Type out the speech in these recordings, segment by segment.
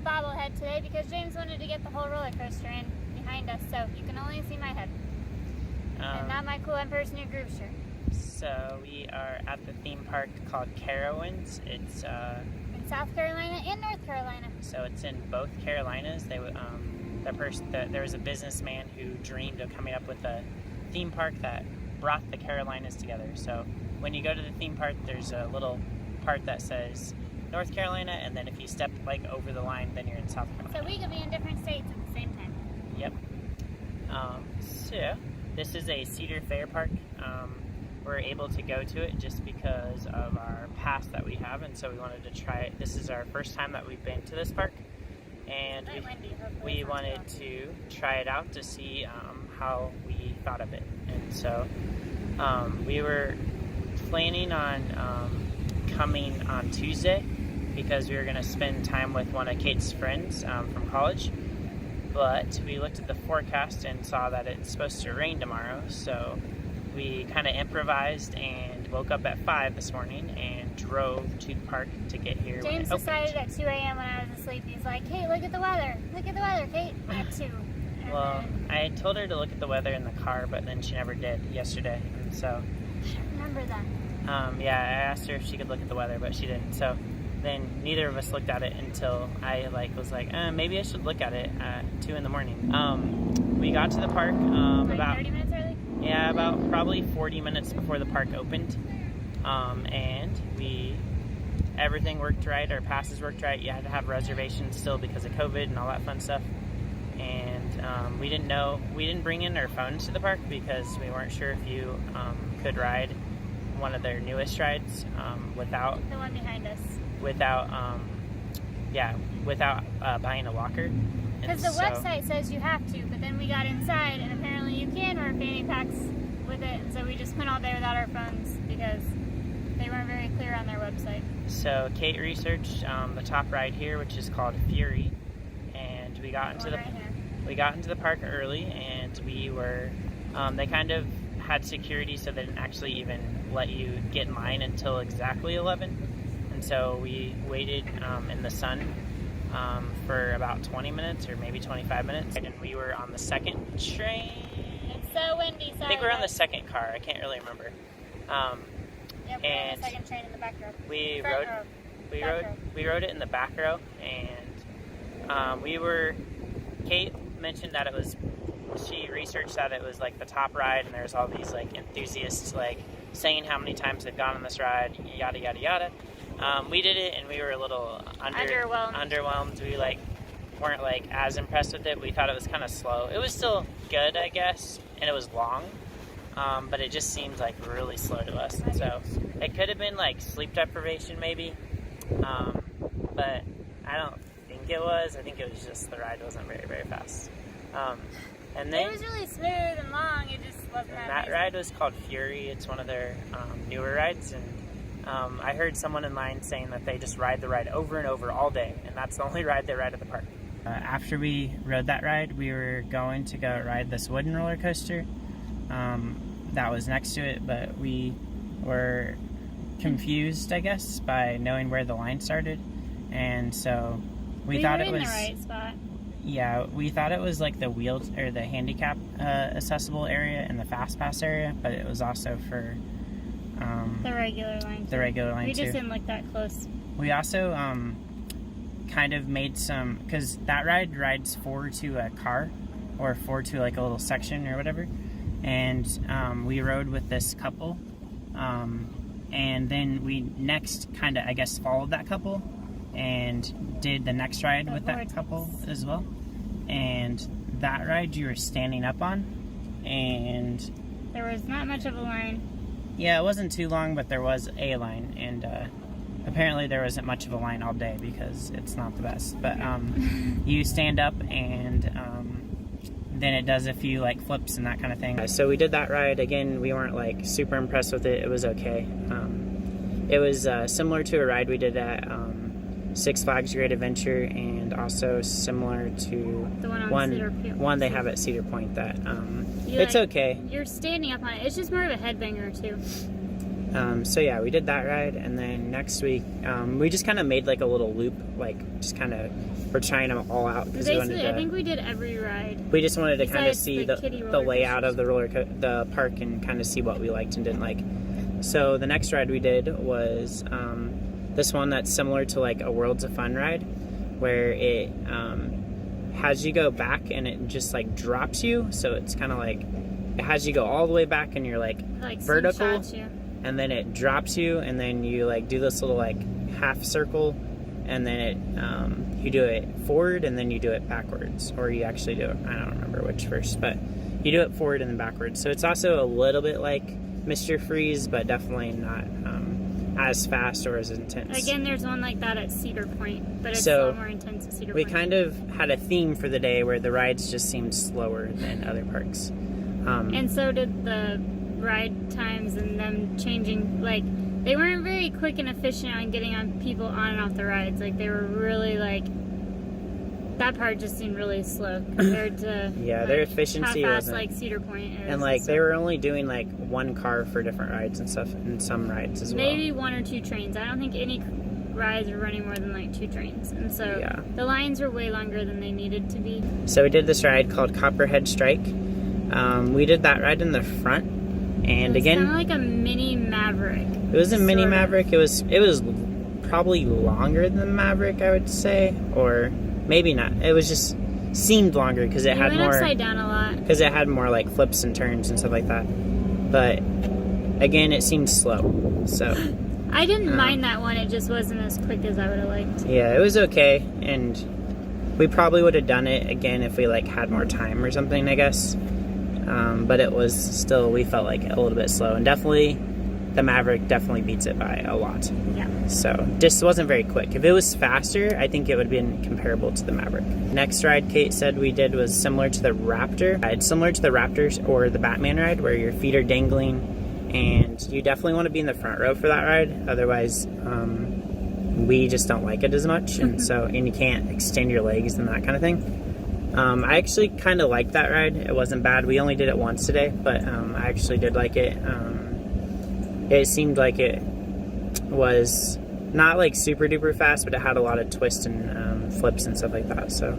bobblehead today because James wanted to get the whole roller coaster in behind us, so you can only see my head. And not my cool Impersonator Groove shirt. So we are at the theme park called Carowinds. It's in South Carolina and North Carolina. So it's in both Carolinas. There was a businessman who dreamed of coming up with a theme park that brought the Carolinas together. So when you go to the theme park, there's a little part that says North Carolina, and then if you step like over the line, then you're in South Carolina. So we could be in different states at the same time. Yep. So this is a Cedar Fair Park. We're able to go to it just because of our pass that we have, and so we wanted to try it. This is our first time that we've been to this park, and we wanted to try it out to see how we thought of it. And so we were planning on coming on Tuesday because we were going to spend time with one of Kate's friends from college, but we looked at the forecast and saw that it's supposed to rain tomorrow, so we kind of improvised and woke up at 5 this morning and drove to the park to get here. James decided at 2 a.m. when I was asleep, he's like, "Kate, look at the weather. Look at the weather, Kate." At 2. Well, I had told her to look at the weather in the car, but then she never did yesterday. And so, I remember that. Yeah, I asked her if she could look at the weather, but she didn't. So then neither of us looked at it until I was like, maybe I should look at it at 2 in the morning. We got to the park about 30 minutes early? Yeah, about probably 40 minutes before the park opened. And everything worked right, our passes worked right. You had to have reservations still because of COVID and all that fun stuff. And we didn't bring in our phones to the park because we weren't sure if you could ride one of their newest rides without the one behind us. Without buying a walker. Because the website says you have to, but then we got inside and apparently you can wear fanny packs with it, and so we just went all day without our phones because they weren't very clear on their website. So Kate researched the top ride here, which is called Fury, and we got into the park early, and we were they kind of had security, so they didn't actually even let you get in line until exactly 11, and so we waited in the sun for about 20 minutes or maybe 25 minutes, and we were on the second train. It's so windy. Sorry, I think we're on the second car. I can't really remember. Yeah, we're on the second train in the back row. We rode it in the back row, and Kate mentioned that she researched that it was like the top ride, and there's all these like enthusiasts like saying how many times they've gone on this ride, yada yada yada. We did it, and we were a little underwhelmed. We weren't as impressed with it. We thought it was kind of slow. It was still good, I guess, and it was long, but it just seemed really slow to us. And so it could have been sleep deprivation maybe, but I don't think it was. I think it was just the ride wasn't very, very fast. And then it was really smooth and long. It just wasn't that amazing. Ride was called Fury. It's one of their newer rides, and I heard someone in line saying that they just ride the ride over and over all day, and that's the only ride they ride at the park. After we rode that ride, we were going to go ride this wooden roller coaster that was next to it, but we were confused, I guess, by knowing where the line started, and so we thought it was in the right spot. Yeah, we thought it was the the handicap accessible area and the fast pass area, but it was also for the regular line. The regular line We too. just didn't look that close. We also kind of made some, because that ride rides forward to a car or forward to a little section or whatever, and we rode with this couple, and then we next kind of, I guess, followed that couple and did the next ride with that couple as well. And that ride you were standing up on, and there was not much of a line. Yeah, it wasn't too long, but there was a line, and apparently there wasn't much of a line all day because it's not the best. But you stand up, and then it does a few flips and that kind of thing. So we did that ride again. We weren't super impressed with it. It was okay. It was similar to a ride we did at Six Flags Great Adventure, and also similar to the one they have at Cedar Point that it's okay. You're standing up on it. It's just more of a headbanger too. So yeah, we did that ride, and then next week we just kind of made like a little loop, like just kind of we're trying them all out because Basically, I think we did every ride. We just wanted to kind of see the layout of the park and kind of see what we liked and didn't like. So the next ride we did was this one that's similar to like a Worlds of Fun ride, where it has you go back and it just like drops you. So it's kind of like it has you go all the way back and you're like vertical, and then it drops you, and then you like do this little like half circle, and then it you do it forward and then you do it backwards, or you actually do it, I don't remember which first, but you do it forward and then backwards. So it's also a little bit like Mr. Freeze, but definitely not as fast or as intense. Again, there's one like that at Cedar Point, but it's a lot more intense at Cedar Point. We kind of had a theme for the day where the rides just seemed slower than other parks. And so did the ride times and them changing, like, they weren't very quick and efficient on getting on people on and off the rides. Like, they were really, like, that part just seemed really slow compared to yeah, like, their efficiency how fast wasn't, like Cedar Point is. And like they were only doing like one car for different rides and stuff, and some rides as well. Maybe one or two trains. I don't think any rides were running more than like 2 trains, and so yeah, the lines were way longer than they needed to be. So we did this ride called Copperhead Strike. We did that ride in the front, and again, kind of like a mini Maverick. It was a mini Maverick. It was probably longer than Maverick, I would say, or maybe not. It was just seemed longer because it had more upside down a lot. Because it had more like flips and turns and stuff like that. But again, it seemed slow. So I didn't mind that one. It just wasn't as quick as I would have liked. Yeah, it was okay, and we probably would have done it again if we like had more time or something, I guess. But it was still, we felt like a little bit slow, and definitely the Maverick definitely beats it by a lot. Yeah. So just wasn't very quick. If it was faster, I think it would have been comparable to the Maverick. Next ride Kate said we did was similar to the Raptor. It's similar to the Raptors or the Batman ride, where your feet are dangling, and you definitely want to be in the front row for that ride. Otherwise, we just don't like it as much, and you can't extend your legs and that kind of thing. I actually kind of liked that ride. It wasn't bad. We only did it once today, but I actually did like it. It seemed like it was not like super duper fast, but it had a lot of twists and flips and stuff like that. So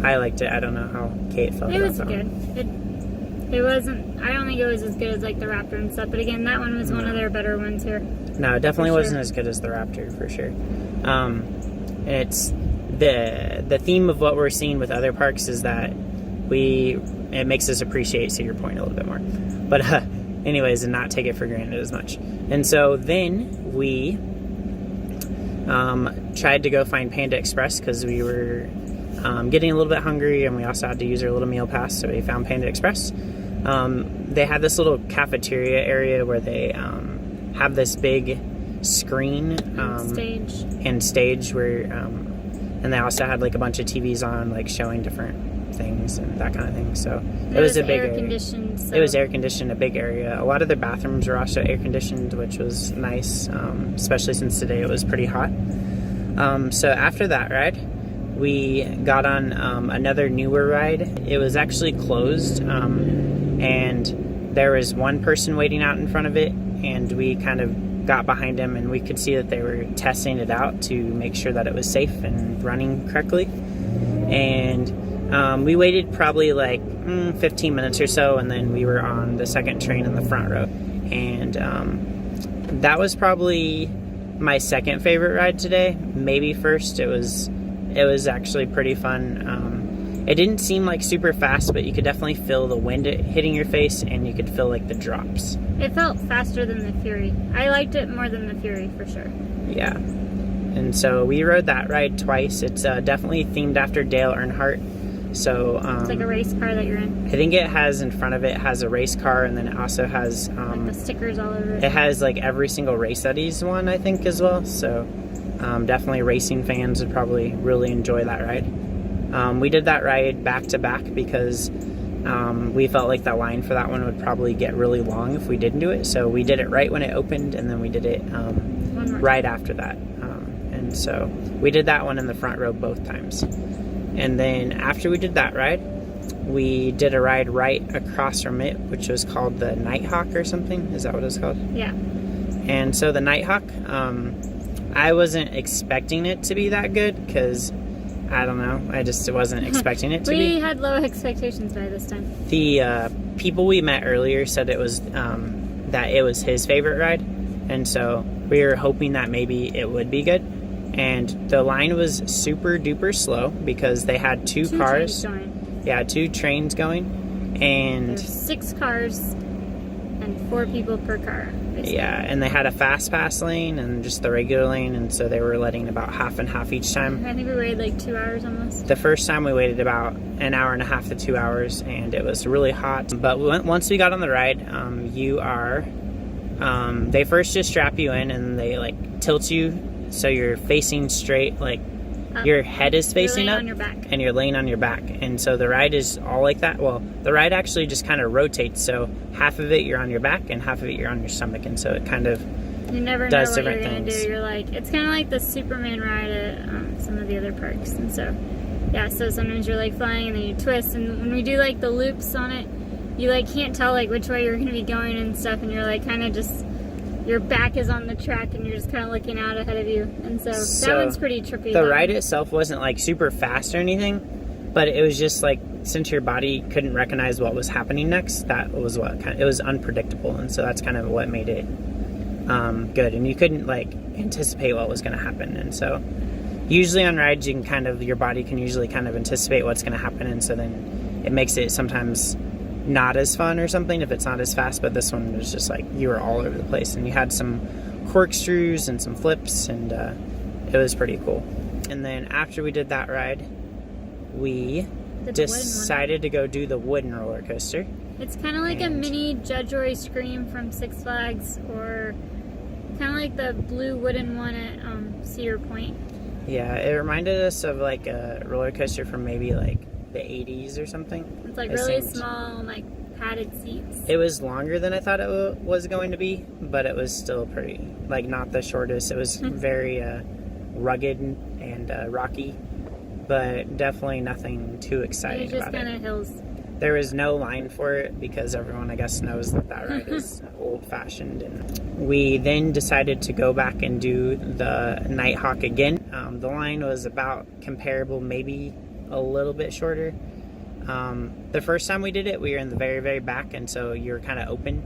I liked it. I don't know how Kate felt about that. It was good. It wasn't, I don't think it was as good as like the Raptor and stuff, but again, that one was one of their better ones here. No, it definitely wasn't as good as the Raptor, for sure. It's the theme of what we're seeing with other parks is that it makes us appreciate Cedar Point a little bit more. But anyways, and not take it for granted as much. And so then we tried to go find Panda Express because we were getting a little bit hungry, and we also had to use our little meal pass, so we found Panda Express. They had this little cafeteria area where they have this big screen stage where and they also had like a bunch of TVs on, like showing different things and that kind of thing. So it was a big air conditioned. It was air conditioned, a big area. A lot of their bathrooms were also air conditioned, which was nice, especially since today it was pretty hot. So after that ride, we got on another newer ride. It was actually closed, and there was one person waiting out in front of it, and we kind of got behind him, and we could see that they were testing it out to make sure that it was safe and running correctly. And we waited probably like 15 minutes or so, and then we were on the second train in the front row. And that was probably my second favorite ride today, maybe first. It was actually pretty fun. It didn't seem like super fast, but you could definitely feel the wind hitting your face, and you could feel like the drops. It felt faster than the Fury. I liked it more than the Fury for sure. Yeah. And so we rode that ride twice. It's definitely themed after Dale Earnhardt. So it's like a race car that you're in. I think it has in front of it has a race car, and then it also has like the stickers all over it. It has like every single race that he's won, I think, as well. So definitely racing fans would probably really enjoy that ride. We did that ride back to back because we felt like the line for that one would probably get really long if we didn't do it. So we did it right when it opened, and then we did it right after that. And so we did that one in the front row both times. And then after we did that ride, we did a ride right across from it, which was called the Nighthawk or something. Is that what it's called? Yeah. And so the Nighthawk, I wasn't expecting it to be that good because, I don't know, I just wasn't expecting it to be. We had low expectations by this time. The people we met earlier said it was that it was his favorite ride, and so we were hoping that maybe it would be good. And the line was super duper slow because they had two cars. Trains going. Yeah, 2 trains going, and there's 6 cars and 4 people per car. Basically. Yeah, and they had a fast pass lane and just the regular lane, and so they were letting about half and half each time. I think we waited like 2 hours almost. The first time we waited about an hour and a half to 2 hours, and it was really hot. But once we got on the ride, they first just strap you in and they like tilt you so you're facing straight, like up. Your head is facing up, on your back. And you're laying on your back. And so the ride is all like that. Well, the ride actually just kind of rotates. So half of it you're on your back and half of it you're on your stomach. And so it kind of you never does know what different you're gonna things. do. You're like, it's kind of like the Superman ride at some of the other parks. And so, yeah. So sometimes you're like flying and then you twist. And when we do like the loops on it, you like can't tell like which way you're gonna be going and stuff. And you're like kind of just. Your back is on the track and you're just kind of looking out ahead of you. And so that one's pretty trippy. The ride itself wasn't like super fast or anything, but it was just like, since your body couldn't recognize what was happening next, that was what it was unpredictable. And so that's kind of what made it good. And you couldn't like anticipate what was going to happen. And so usually on rides, you can your body can usually kind of anticipate what's going to happen. And so then it makes it sometimes not as fun or something if it's not as fast, but this one was just like you were all over the place and you had some corkscrews and some flips, and it was pretty cool. And then after we did that ride, we decided to go do the wooden roller coaster. It's kind of like a mini Judge Roy Scream from Six Flags, or kind of like the blue wooden one at Cedar Point. Yeah, it reminded us of like a roller coaster from maybe like the 80s or something. It's like really small, like padded seats. It was longer than I thought it was going to be, but it was still pretty, like not the shortest. It was very rugged and rocky, but definitely nothing too exciting about it. It was just kind of hills. There was no line for it because everyone, I guess, knows that ride is old-fashioned. And we then decided to go back and do the Nighthawk again. The line was about comparable, maybe a little bit shorter. The first time we did it, we were in the very, very back, and so you were kind of open.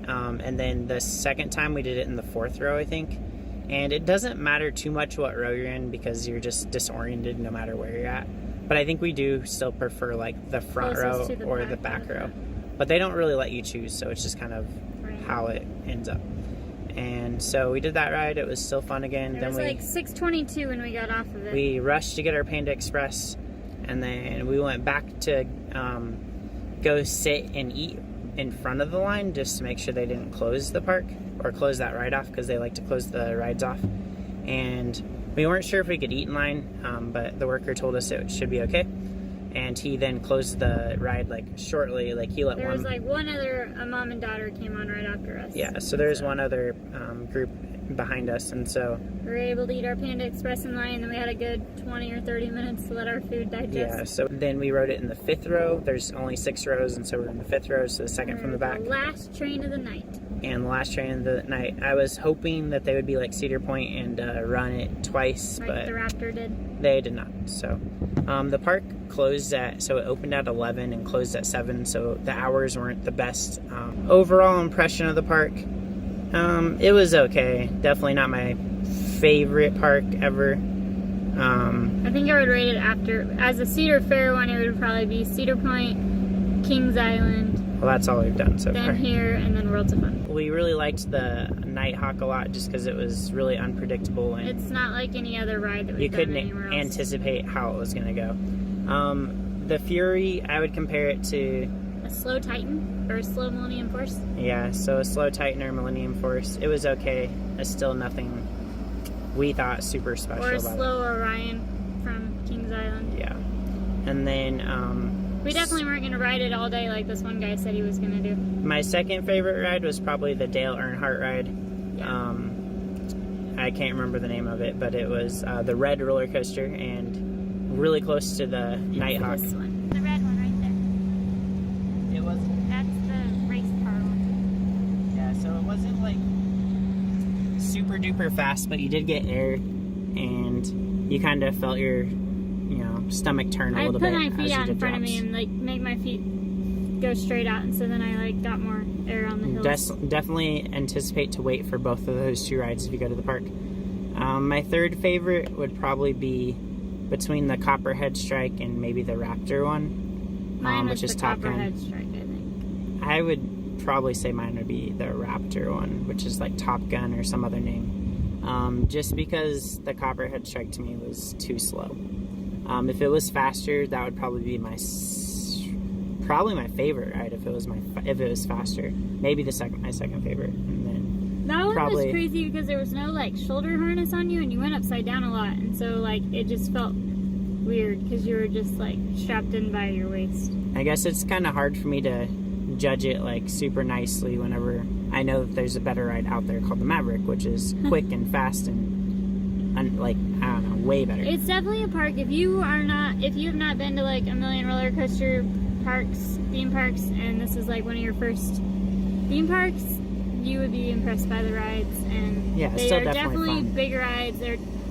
And then the second time we did it in the 4th row, I think. And it doesn't matter too much what row you're in because you're just disoriented no matter where you're at. But I think we do still prefer like the front row or the back row. But they don't really let you choose, so it's just kind of how it ends up. And so we did that ride. It was still fun again. It was like 6:22 when we got off of it. We rushed to get our Panda Express, and then we went back to go sit and eat in front of the line just to make sure they didn't close the park or close that ride off, because they like to close the rides off. And we weren't sure if we could eat in line, but the worker told us it should be okay. And he then closed the ride like shortly, like he let there was like one other, a mom and daughter came on right after us. Yeah, so there's one other group behind us, and so we were able to eat our Panda Express in line, and then we had a good 20 or 30 minutes to let our food digest. Yeah, so then we rode it in the 5th row. There's only 6 rows, and so we're in the 5th row, so the second from the back. The last train of the night. And the last train of the night. I was hoping that they would be like Cedar Point and run it twice, like but the Raptor did. They did not. So the park closed so it opened at 11 and closed at 7, so the hours weren't the best. Overall impression of the park, it was okay. Definitely not my favorite park ever. I think I would rate it as a Cedar Fair one, it would probably be Cedar Point, Kings Island. Well, that's all we've done so far. Then here, and then Worlds of Fun. We really liked the Nighthawk a lot just because it was really unpredictable. And it's not like any other ride that we've done anywhere else. You couldn't anticipate how it was going to go. The Fury, I would compare it to a Slow Titan or a Slow Millennium Force. Yeah, so a Slow Titan or Millennium Force. It was okay. It's still nothing we thought super special about it. Or a Slow Orion from Kings Island. Yeah. And then we definitely weren't going to ride it all day like this one guy said he was going to do. My second favorite ride was probably the Dale Earnhardt ride. Yeah. I can't remember the name of it, but it was the red roller coaster and really close to the Nighthawk. This one. The red one right super duper fast, but you did get air, and you kind of felt your, you know, stomach turn a little bit. I put my feet as out you in did front of drops. me and like make my feet go straight out, and so then I like got more air on the hills. Definitely anticipate to wait for both of those two rides if you go to the park. My third favorite would probably be between the Copperhead Strike and maybe the Raptor one, Mine which was is the Top Gun. Copperhead Strike, I think. I would probably say mine would be the Raptor one, which is like Top Gun or some other name. Just because the Copperhead Strike to me was too slow. If it was faster, that would probably be probably my favorite ride if it was faster. Maybe my second favorite. And then That one probably was crazy because there was no like shoulder harness on you, and you went upside down a lot, and so like it just felt weird because you were just like strapped in by your waist. I guess it's kind of hard for me to judge it like super nicely whenever I know that there's a better ride out there called the Maverick, which is quick and fast and like, I don't know, way better. It's definitely a park. If you have not been to like a million roller coaster theme parks, and this is like one of your first theme parks, you would be impressed by the rides. And yeah, they still are definitely fun. big rides.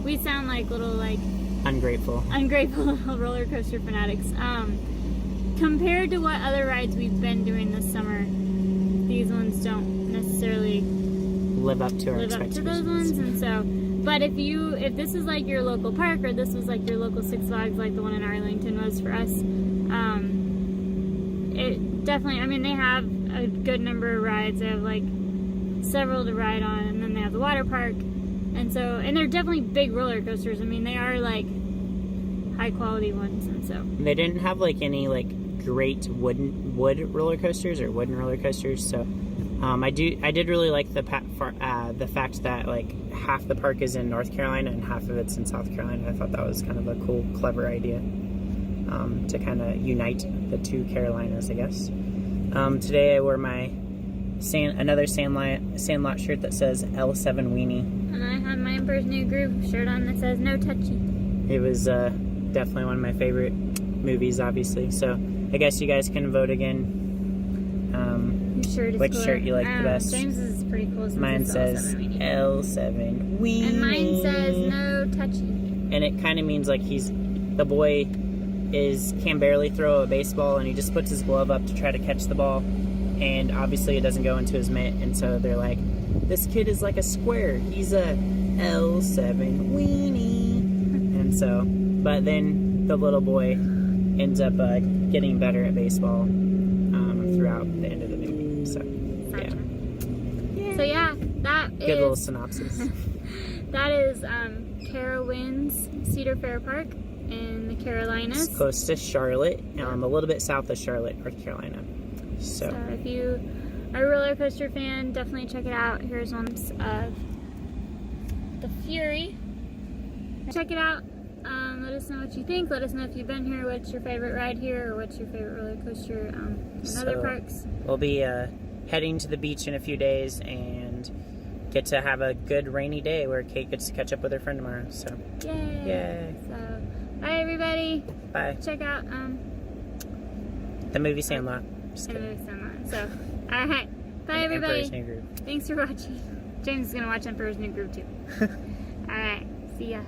We sound like little like Ungrateful little roller coaster fanatics. Compared to what other rides we've been doing this summer, these ones don't necessarily live up to our expectations. those ones. And so, but if this is like your local park, or this was like your local Six Flags, like the one in Arlington was for us, it definitely, I mean, they have a good number of rides. They have like several to ride on, and then they have the water park, and they're definitely big roller coasters. I mean, they are like high quality ones, and so they didn't have like any like great wood roller coasters or wooden roller coasters. So I did really like the fact that like half the park is in North Carolina and half of it's in South Carolina. I thought that was kind of a cool, clever idea to kind of unite the two Carolinas, I guess. Today I wore my another Sandlot shirt that says L7 Weenie. and I have my Emperor's New Groove shirt on that says no touchy. It was definitely one of my favorite movies, obviously. So I guess you guys can vote again. Which shirt you like the best? James's is pretty cool. Mine says L7 Weenie. And mine says no touchy. And it kind of means like the boy can barely throw a baseball, and he just puts his glove up to try to catch the ball, and obviously it doesn't go into his mitt, and so they're like, this kid is like a square, he's a L7 Weenie. And so, but then the little boy ends up getting better at baseball throughout the end of the movie. So yeah. So yeah, that Good little synopsis. that is Carowinds Cedar Fair Park in the Carolinas. It's close to Charlotte, a little bit south of Charlotte, North Carolina. So if you are a roller coaster fan, definitely check it out. Here's one of the Fury. Check it out. Let us know what you think. Let us know if you've been here, what's your favorite ride here, or what's your favorite roller coaster in other parks. We'll be heading to the beach in a few days and get to have a good rainy day where Kate gets to catch up with her friend tomorrow. So Yay! Yay. So bye everybody. Bye. Check out the movie Sandlot. Just the kidding. movie Sandlot. So alright. Bye everybody. Emperor's New Groove. Thanks for watching. James is gonna watch Emperor's New Groove too. Alright. See ya.